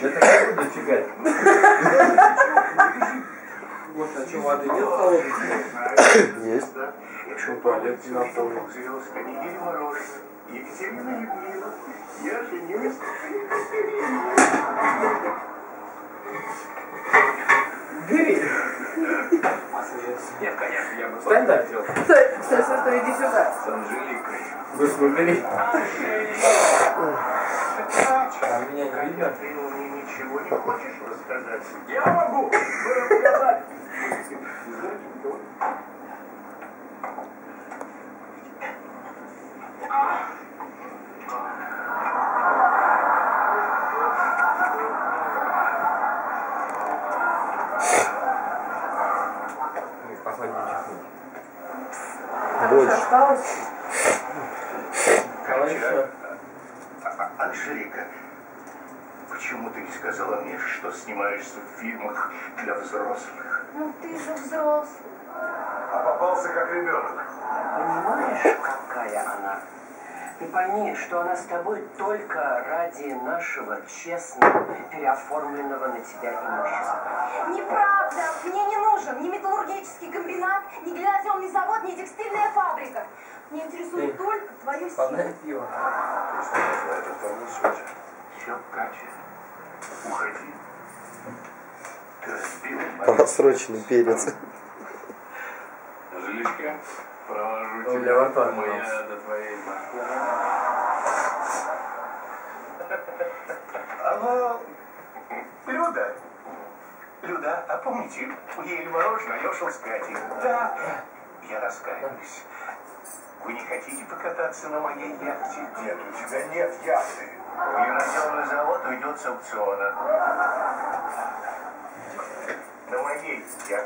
Это как буду тягать. Вот, а что, воды нет холодной? Есть. Что, туалет не наполнен? Екатерина Евгеньевна, я женюсь. Бери. Нет, конечно, я бы Встань, да? Стой, иди сюда. с Анжеликой. Быстро бери. А меня не видно? Ты мне ничего не хочешь рассказать? Я могу рассказать. Больше. Осталось? Короче, Анжелика, почему ты не сказала мне, что снимаешься в фильмах для взрослых? Ну ты же взрослый. А попался как ребенок. Понимаешь, какая она? Ты пойми, что она с тобой только ради нашего честного, переоформленного на тебя имущества. Неправда. Мне не нужен ни металлургический комбинат, ни глиноземный завод, ни текстильная фабрика. Мне интересует только твое поддай силу. пиво. Все, Катя, уходи. Ты разбила мою... Просроченный перец. Анжеличка, провожу Он для тебя во рта до твоей машины. Алло, Люда. Люда, а помните, вы ели мороженое, я ушел с Катей. Да, я раскаиваюсь. Вы не хотите покататься на моей яхте? Нет, у тебя нет яхты. Глиноземный завод уйдет с аукциона. На моей яхте.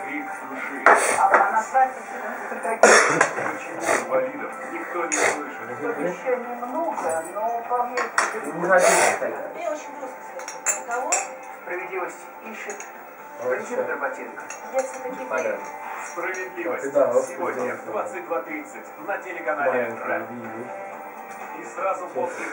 Крик души. А на свадьбе Инвалидов никто не слышит. еще немного, но поверьте. Не хотите встать? Я очень просто слышала. Кого? Справедливость ищет. Вот Валентина всё. Дроботенко. Я все-таки Понятно. Справедливость. Да, вот Сегодня в 22:30 на телеканале Маленькая «Рэп». видео. И сразу после...